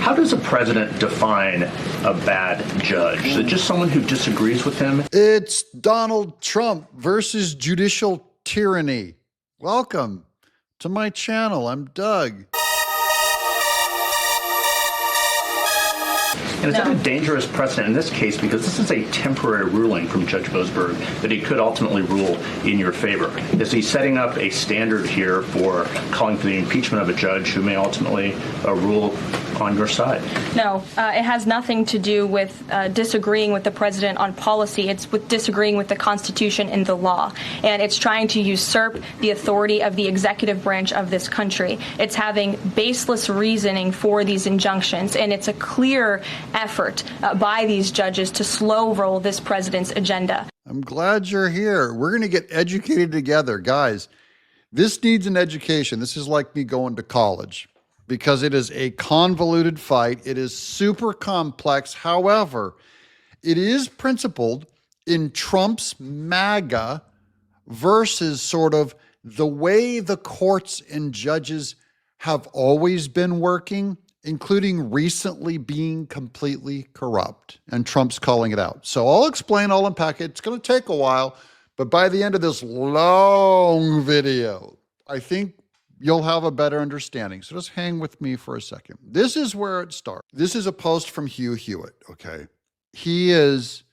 How does a president define a bad judge? Is it just someone who disagrees with him? It's Donald Trump versus judicial tyranny. Welcome to my channel. I'm Doug. And it's a dangerous precedent in this case because this is a temporary ruling from Judge Boasberg that he could ultimately rule in your favor. Is he setting up a standard here for calling for the impeachment of a judge who may ultimately rule on your side? No, it has nothing to do with disagreeing with the president on policy. It's with disagreeing with the Constitution and the law. And it's trying to usurp the authority of the executive branch of this country. It's having baseless reasoning for these injunctions. And it's a clear effort by these judges to slow roll this president's agenda. I'm glad you're here. We're going to get educated together. Guys, this needs an education. This is like me going to college because it is a convoluted fight. It is super complex. However, it is principled in Trump's MAGA versus sort of the way the courts and judges have always been working, including recently being completely corrupt, and Trump's calling it out. So I'll explain, I'll unpack it. It's going to take a while, but by the end of this long video, I think you'll have a better understanding. So just hang with me for a second. This is where it starts. This is a post from Hugh Hewitt, okay? He's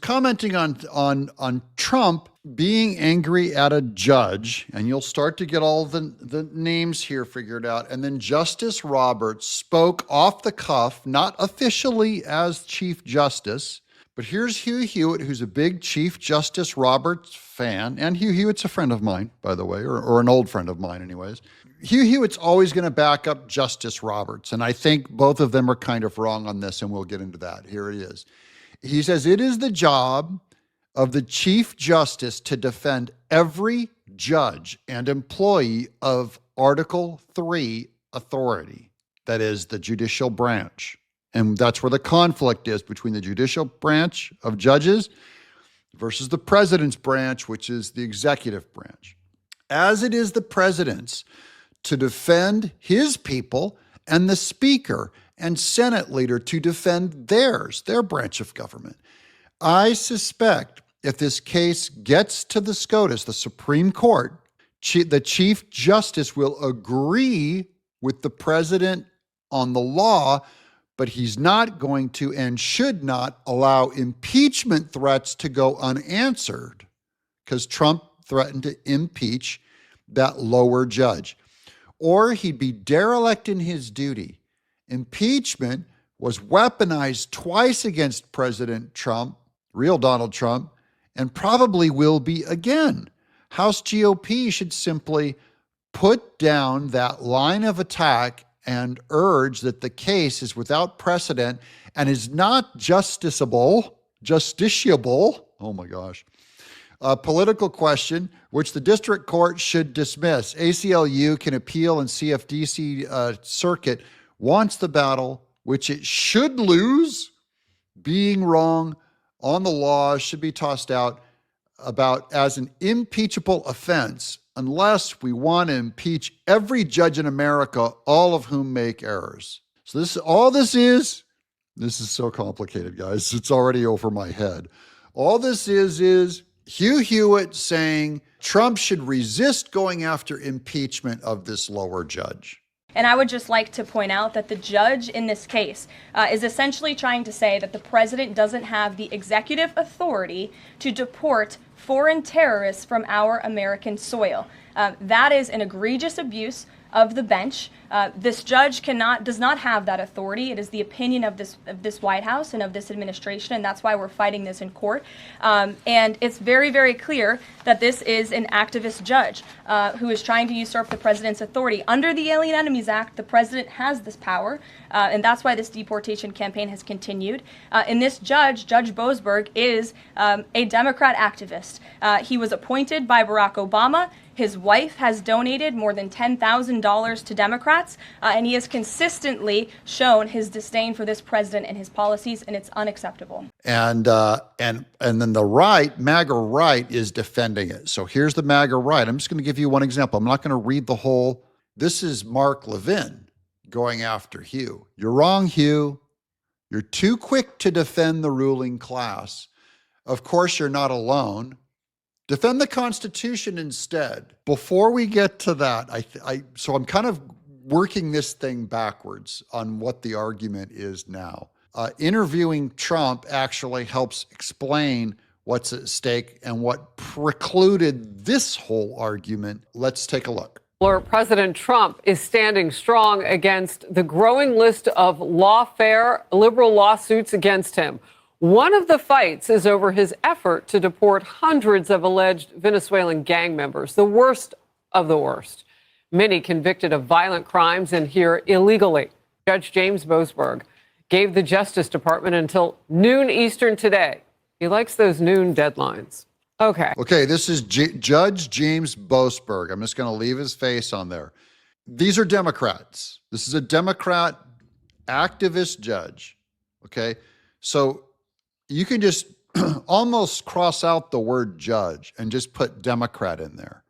commenting on Trump being angry at a judge, and you'll start to get all the names here figured out. And then Justice Roberts spoke off the cuff, not officially as Chief Justice, but here's Hugh Hewitt, who's a big Chief Justice Roberts fan. And Hugh Hewitt's a friend of mine, by the way, or an old friend of mine anyways. Hugh Hewitt's always going to back up Justice Roberts. And I think both of them are kind of wrong on this, and we'll get into that. Here it is. He says, it is the job of the Chief Justice to defend every judge and employee of Article 3 authority, that is the judicial branch. And that's where the conflict is between the judicial branch of judges versus the president's branch, which is the executive branch. As it is the president's to defend his people, and the speaker and Senate leader to defend their branch of government. I suspect if this case gets to the SCOTUS, the Supreme Court, the Chief Justice will agree with the president on the law, but he's not going to and should not allow impeachment threats to go unanswered because Trump threatened to impeach that lower judge. Or he'd be derelict in his duty. Impeachment was weaponized twice against President Trump, real Donald Trump, and probably will be again. House GOP should simply put down that line of attack and urge that the case is without precedent and is not justiciable, oh my gosh, a political question which the district court should dismiss. ACLU can appeal and CFDC circuit wants the battle, which it should lose. Being wrong on the law should be tossed out about as an impeachable offense unless we want to impeach every judge in America, all of whom make errors. So this is so complicated, guys. It's already over my head. All this is Hugh Hewitt saying Trump should resist going after impeachment of this lower judge. And I would just like to point out that the judge in this case is essentially trying to say that the president doesn't have the executive authority to deport foreign terrorists from our American soil. That is an egregious abuse of the bench. This judge does not have that authority. It is the opinion of this White House and of this administration, and that's why we're fighting this in court. And it's very, very clear that this is an activist judge who is trying to usurp the president's authority. Under the Alien Enemies Act, the president has this power, and that's why this deportation campaign has continued. And this judge, Judge Boasberg, is a Democrat activist. He was appointed by Barack Obama. His wife has donated more than $10,000 to Democrats, and he has consistently shown his disdain for this president and his policies, and it's unacceptable. And then the right, MAGA right, is defending it. So here's the MAGA right. I'm just going to give you one example. I'm not going to read the whole. This is Mark Levin going after Hugh. You're wrong, Hugh. You're too quick to defend the ruling class. Of course, you're not alone. Defend the Constitution instead. Before we get to that, so I'm kind of working this thing backwards on what the argument is now. Interviewing Trump actually helps explain what's at stake and what precluded this whole argument. Let's take a look. President Trump is standing strong against the growing list of lawfare liberal lawsuits against him. One of the fights is over his effort to deport hundreds of alleged Venezuelan gang members, the worst of the worst. Many convicted of violent crimes and here illegally. Judge James Boasberg gave the Justice Department until noon Eastern today. He likes those noon deadlines. Okay, this is Judge James Boasberg. I'm just going to leave his face on there. These are Democrats. This is a Democrat activist judge. Okay, so you can just almost cross out the word judge and just put Democrat in there.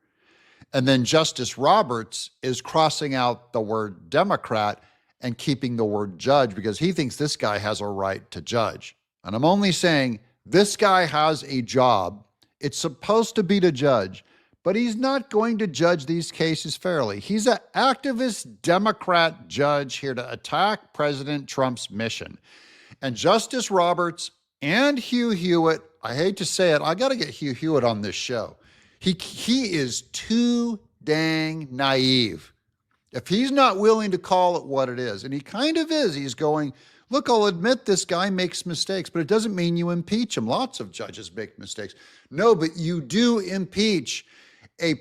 And then Justice Roberts is crossing out the word Democrat and keeping the word judge because he thinks this guy has a right to judge. And I'm only saying this guy has a job. It's supposed to be to judge, but he's not going to judge these cases fairly. He's an activist Democrat judge here to attack President Trump's mission. And Justice Roberts and Hugh Hewitt, I hate to say it, I got to get Hugh Hewitt on this show. He is too dang naive. If he's not willing to call it what it is, and he kind of is, he's going, look, I'll admit this guy makes mistakes, but it doesn't mean you impeach him. Lots of judges make mistakes. No, but you do impeach a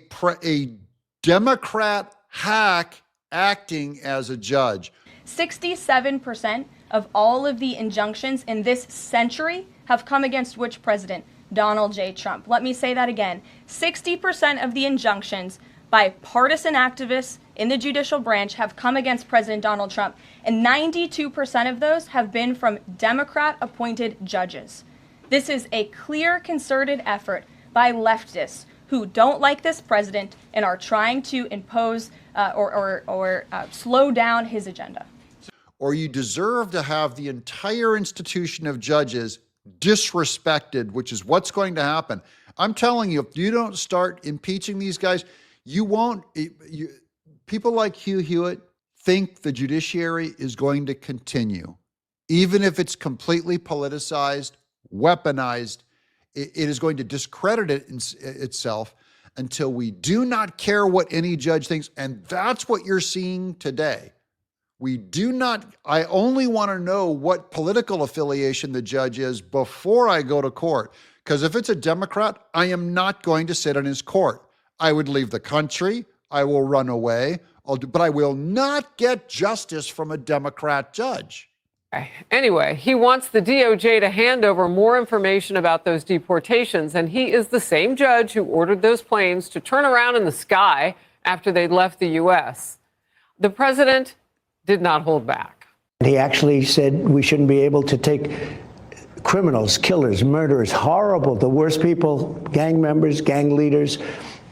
Democrat hack acting as a judge. 67% of all of the injunctions in this century have come against which president? Donald J. Trump. Let me say that again. 60% of the injunctions by partisan activists in the judicial branch have come against President Donald Trump, and 92% of those have been from Democrat-appointed judges. This is a clear, concerted effort by leftists who don't like this president and are trying to impose or slow down his agenda. Or you deserve to have the entire institution of judges disrespected, which is what's going to happen. I'm telling you, if you don't start impeaching these guys, you won't. People like Hugh Hewitt think the judiciary is going to continue, even if it's completely politicized, weaponized. It is going to discredit itself until we do not care what any judge thinks. And that's what you're seeing today. We do not, I only want to know what political affiliation the judge is before I go to court. Because if it's a Democrat, I am not going to sit in his court. I would leave the country. I will run away. But I will not get justice from a Democrat judge. Anyway, he wants the DOJ to hand over more information about those deportations. And he is the same judge who ordered those planes to turn around in the sky after they'd left the U.S. The president did not hold back. He actually said we shouldn't be able to take criminals, killers, murderers, horrible, the worst people, gang members, gang leaders,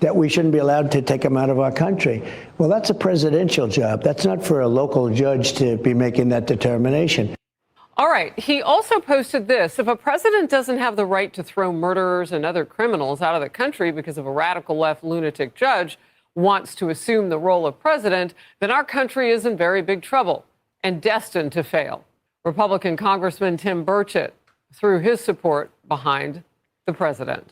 that we shouldn't be allowed to take them out of our country. Well, that's a presidential job. That's not for a local judge to be making that determination. All right. He also posted this. If a president doesn't have the right to throw murderers and other criminals out of the country because of a radical left lunatic judge wants to assume the role of president, then our country is in very big trouble and destined to fail. Republican Congressman Tim Burchett threw his support behind the president.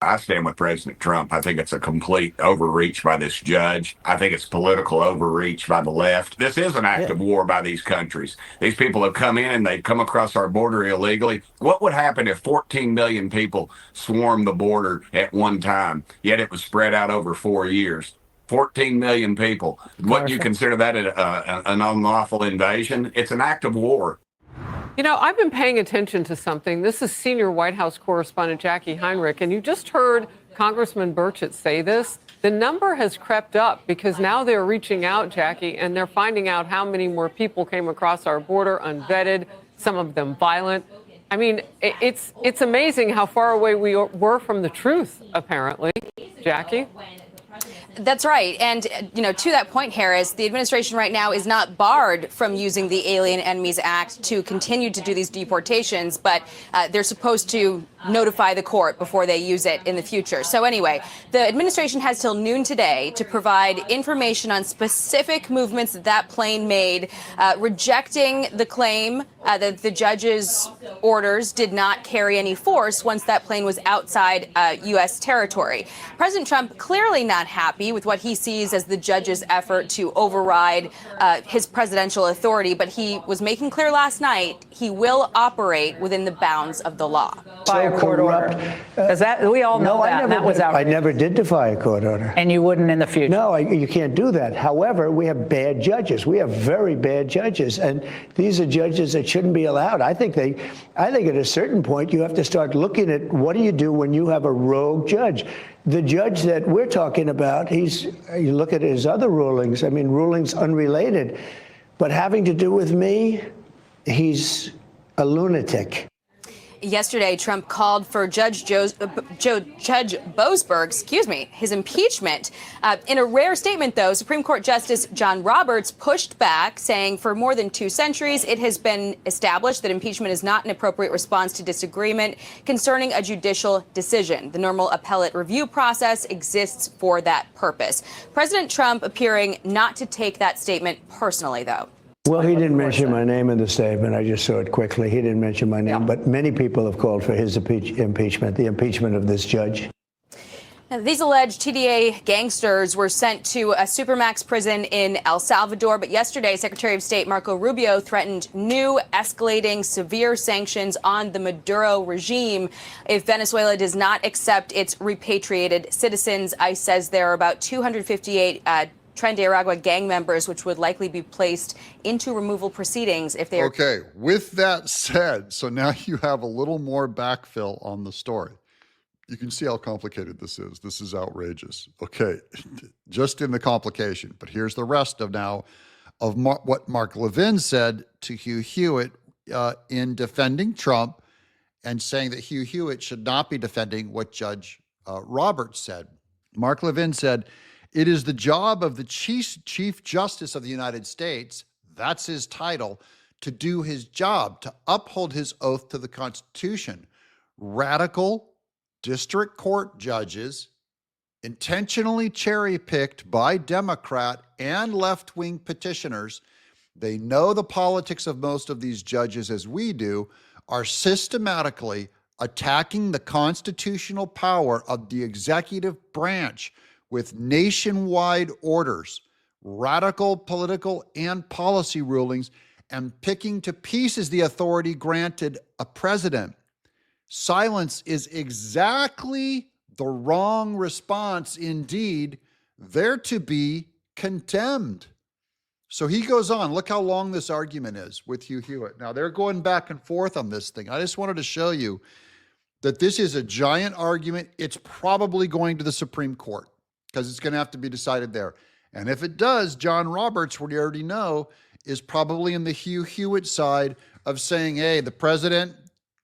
I stand with President Trump. I think it's a complete overreach by this judge. I think it's political overreach by the left. This is an act of war by these countries. These people have come in and they've come across our border illegally. What would happen if 14 million people swarmed the border at one time, yet it was spread out over 4 years? 14 million people. What do you consider that an unlawful invasion? It's an act of war. You know, I've been paying attention to something. This is senior White House correspondent Jackie Heinrich, and you just heard Congressman Burchett say this. The number has crept up because now they're reaching out, Jackie, and they're finding out how many more people came across our border unvetted, some of them violent. I mean, it's amazing how far away we were from the truth, apparently. Jackie? That's right. And, to that point, Harris, the administration right now is not barred from using the Alien Enemies Act to continue to do these deportations, but they're supposed to notify the court before they use it in the future. So anyway, the administration has till noon today to provide information on specific movements that plane made, rejecting the claim that the judge's orders did not carry any force once that plane was outside U.S. territory. President Trump clearly not happy with what he sees as the judge's effort to override his presidential authority, but he was making clear last night he will operate within the bounds of the law. By a court order. Because we all know that. And that was I outrageous. never did defy a court order. And you wouldn't in the future. No, you can't do that. However, we have bad judges. We have very bad judges, and these are judges that shouldn't be allowed. I think at a certain point you have to start looking at what do you do when you have a rogue judge. The judge that we're talking about, you look at his other rulings. I mean, rulings unrelated, but having to do with me, he's a lunatic. Yesterday, Trump called for Judge Boasberg, his impeachment. In a rare statement, though, Supreme Court Justice John Roberts pushed back, saying for more than 2 centuries, it has been established that impeachment is not an appropriate response to disagreement concerning a judicial decision. The normal appellate review process exists for that purpose. President Trump appearing not to take that statement personally, though. Well, he didn't mention my name in the statement. I just saw it quickly. He didn't mention my name, but many people have called for his impeachment, the impeachment of this judge. Now, these alleged TDA gangsters were sent to a supermax prison in El Salvador, but yesterday, Secretary of State Marco Rubio threatened new escalating severe sanctions on the Maduro regime if Venezuela does not accept its repatriated citizens. ICE says there are about 258 Tren de Aragua gang members, which would likely be placed into removal proceedings if they are. Okay, with that said, so now you have a little more backfill on the story. You can see how complicated this is. This is outrageous. Okay, just in the complication. But here's the rest of what Mark Levin said to Hugh Hewitt in defending Trump and saying that Hugh Hewitt should not be defending what Judge Roberts said. Mark Levin said, "It is the job of the Chief Justice of the United States," that's his title, "to do his job, to uphold his oath to the Constitution. Radical district court judges, intentionally cherry-picked by Democrat and left-wing petitioners, they know the politics of most of these judges as we do, are systematically attacking the constitutional power of the executive branch with nationwide orders, radical political and policy rulings, and picking to pieces the authority granted a president. Silence is exactly the wrong response. Indeed, they're to be condemned." So he goes on. Look how long this argument is with Hugh Hewitt. Now, they're going back and forth on this thing. I just wanted to show you that this is a giant argument. It's probably going to the Supreme Court, because it's going to have to be decided there. And if it does, John Roberts, we already know, is probably in the Hugh Hewitt side of saying, hey, the president,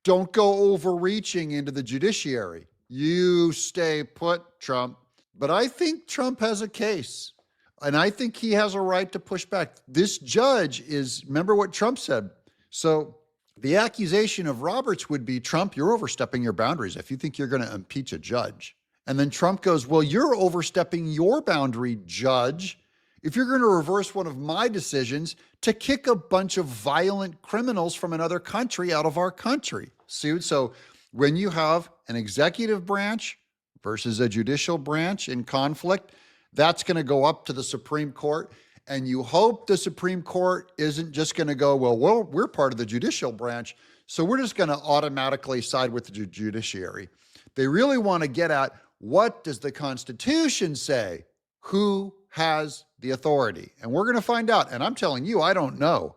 don't go overreaching into the judiciary. You stay put, Trump. But I think Trump has a case, and I think he has a right to push back. This judge is, remember what Trump said. So the accusation of Roberts would be, Trump, you're overstepping your boundaries if you think you're going to impeach a judge. And then Trump goes, well, you're overstepping your boundary, judge, if you're going to reverse one of my decisions to kick a bunch of violent criminals from another country out of our country. See, so when you have an executive branch versus a judicial branch in conflict, that's going to go up to the Supreme Court. And you hope the Supreme Court isn't just going to go, well, we're part of the judicial branch, so we're just going to automatically side with the judiciary. They really want to get at, what does the Constitution say? Who has the authority? And we're going to find out. And I'm telling you, I don't know.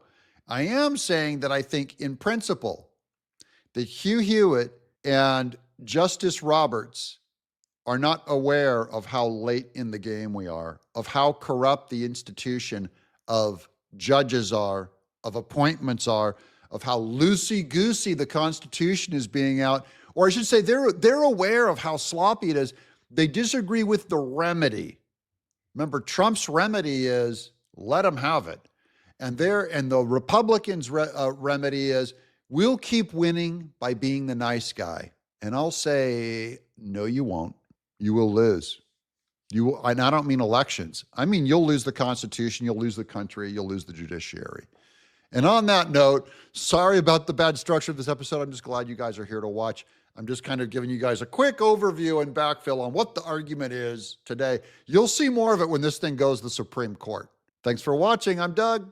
I am saying that I think in principle that Hugh Hewitt and Justice Roberts are not aware of how late in the game we are, of how corrupt the institution of judges are, of appointments are, of how loosey-goosey the Constitution is being out. Or I should say, they're aware of how sloppy it is. They disagree with the remedy. Remember, Trump's remedy is let them have it. And the Republicans' remedy is we'll keep winning by being the nice guy. And I'll say, no, you won't. You will lose. And I don't mean elections. I mean, you'll lose the Constitution, you'll lose the country, you'll lose the judiciary. And on that note, sorry about the bad structure of this episode. I'm just glad you guys are here to watch. I'm just kind of giving you guys a quick overview and backfill on what the argument is today. You'll see more of it when this thing goes to the Supreme Court. Thanks for watching. I'm Doug.